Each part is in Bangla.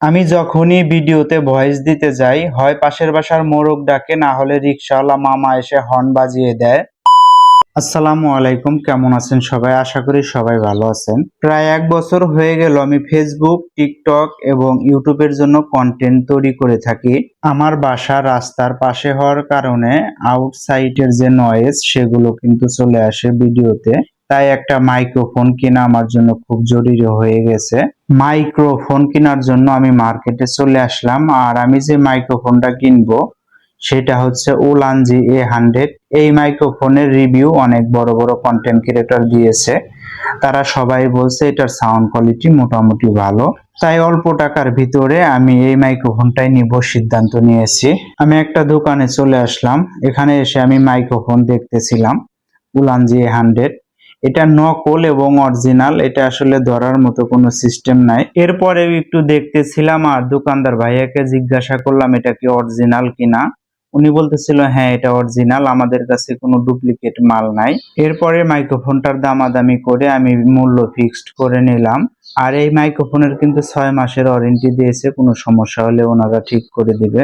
আমি যখনই ভিডিওতে ভয়েস দিতে যাই, হয় পাশের বাসার মোরগ ডাকে, না হলে রিকশাওয়ালা মামা এসে হর্ন বাজিয়ে দেয়। আসসালামু আলাইকুম, কেমন আছেন সবাই? আশা করি সবাই ভালো আছেন। প্রায় 1 বছর হয়ে গেল আমি ফেসবুক, টিকটক এবং ইউটিউবের জন্য কন্টেন্ট তৈরি করে থাকি। আমার বাসা রাস্তার পাশে হওয়ার কারণে আউটসাইডের যে নয়েজ সেগুলো কিন্তু চলে আসে ভিডিওতে। তাই একটা মাইক্রোফোন কেনা আমার জন্য খুব জরুরি হয়ে গেছে। মাইক্রোফোন কেনার জন্য আমি মার্কেটে চলে আসলাম। আর আমি যে মাইক্রোফোনটা কিনবো সেটা হচ্ছে উলানজি A100। এই মাইক্রোফোনের রিভিউ অনেক বড় বড় কন্টেন্ট ক্রিয়েটর দিয়েছে। তারা সবাই বলছে এটার সাউন্ড কোয়ালিটি মোটামুটি ভালো। তাই অল্প টাকার ভিতরে আমি এই মাইক্রোফোনটাই নিব সিদ্ধান্ত নিয়েছি। আমি একটা দোকানে চলে আসলাম। এখানে এসে আমি মাইক্রোফোন দেখতেছিলাম উলানজি A100। এটা নকল এবং অরিজিনাল, এটা আসলে ধরার মতো কোনো সিস্টেম নাই। এরপরেও একটু দেখতেছিলাম আর দোকানদার ভাইয়াকে জিজ্ঞাসা করলাম এটা কি অরিজিনাল কিনা। উনি বলতেছিল হ্যাঁ এটা অরিজিনাল, আমাদের কাছে কোনো ডুপ্লিকেট মাল নাই। এরপরে মাইক্রোফোনটার দামাদামি করে আমি মূল্য ফিক্সড করে নিলাম। আর এই মাইক্রোফোনের কিন্তু 6 মাসের ওয়ারেন্টি দিয়েছে, কোনো সমস্যা হলে ওনারা ঠিক করে দিবে।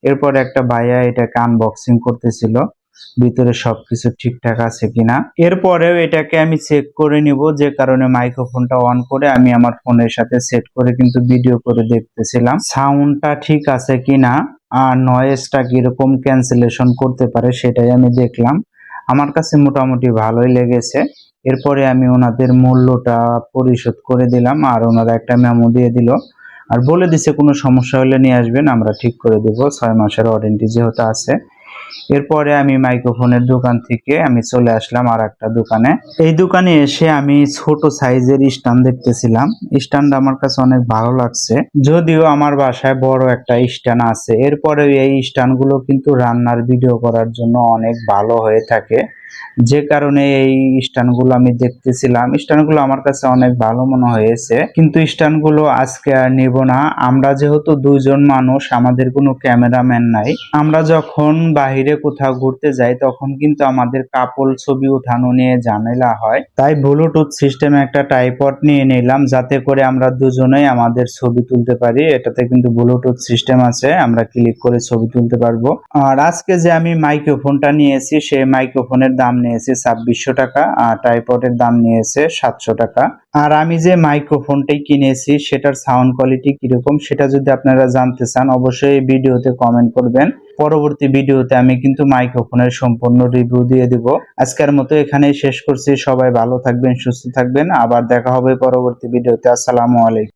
এরপর একটা ভাইয়া এটাকে আনবক্সিং করতেছিল, ভিতরে সবকিছু ঠিকঠাক আছে কিনা। এরপরেও এটাকে আমি চেক করে নিব, যে কারণে মাইক্রোফোনটা অন করে আমি আমার ফোনের সাথে সেট করে কিন্তু ভিডিও করে দেখতেছিলাম সাউন্ডটা ঠিক আছে কিনা আর নয়েজটা কিরকম ক্যান্সেলেশন করতে পারে সেটাই আমি দেখলাম। আমার কাছে মোটামুটি ভালোই লেগেছে। এরপরে আমি ওনাদের মূল্যটা পরিশোধ করে দিলাম আর ওনারা একটা মেমো দিয়ে দিল আর বলে দিছে কোনো সমস্যা হলে নিয়ে আসবেন, আমরা ঠিক করে দেব, 6 মাসের ওয়ারেন্টি যেহেতু আছে। এরপরে আমি মাইক্রোফোনের দোকান থেকে আমি চলে আসলাম আর একটা দোকানে। এই দোকানে এসে আমি ছোট সাইজের স্ট্যান্ড দেখতেছিলাম। স্ট্যান্ড আমার কাছে অনেক ভালো লাগছে, যদিও আমার বাসায় বড় একটা স্ট্যান্ড আছে। এরপরে এই স্ট্যান্ডগুলো কিন্তু রান্নার ভিডিও করার জন্য অনেক ভালো হয়ে থাকে, যে কারণে এই স্ট্যান্ডগুলো আমি দেখতেছিলাম। স্ট্যান্ডগুলো আমার কাছে অনেক ভালো মনে হয়েছে, কিন্তু স্ট্যান্ডগুলো আজকে আর নিব না। আমরা যেহেতু দুইজন মানুষ, আমাদের কোনো ক্যামেরাম্যান নাই। আমরা যখন বাহিরে কোথাও ঘুরতে যাই তখন কিন্তু আমাদের কাপল ছবি উঠানো নিয়ে ঝামেলা হয়। তাই ব্লুটুথ সিস্টেমে একটা ট্রাইপড নিয়ে নিলাম, যাতে করে আমরা দুজনেই আমাদের ছবি তুলতে পারি। এটাতে কিন্তু ব্লুটুথ সিস্টেম আছে, আমরা ক্লিক করে ছবি তুলতে পারবো। আর আজকে যে আমি মাইক্রোফোনটা নিয়েছি সেই মাইক্রোফোনের দাম নিয়েছে 2600 টাকা আর ট্রাইপডের দাম নিয়েছে 700 টাকা। আর আমি যে মাইক্রোফোনটাই কিনেছি সেটার সাউন্ড কোয়ালিটি কিরকম সেটা যদি আপনারা জানতে চান অবশ্যই ভিডিওতে কমেন্ট করবেন। পরবর্তী ভিডিওতে আমি কিন্তু মাইক্রোফোনের সম্পূর্ণ রিভিউ দিয়ে দিব। আজকের মতো এখানেই শেষ করছি। সবাই ভালো থাকবেন, সুস্থ থাকবেন। আবার দেখা হবে পরবর্তী ভিডিওতে। আসসালামু আলাইকুম।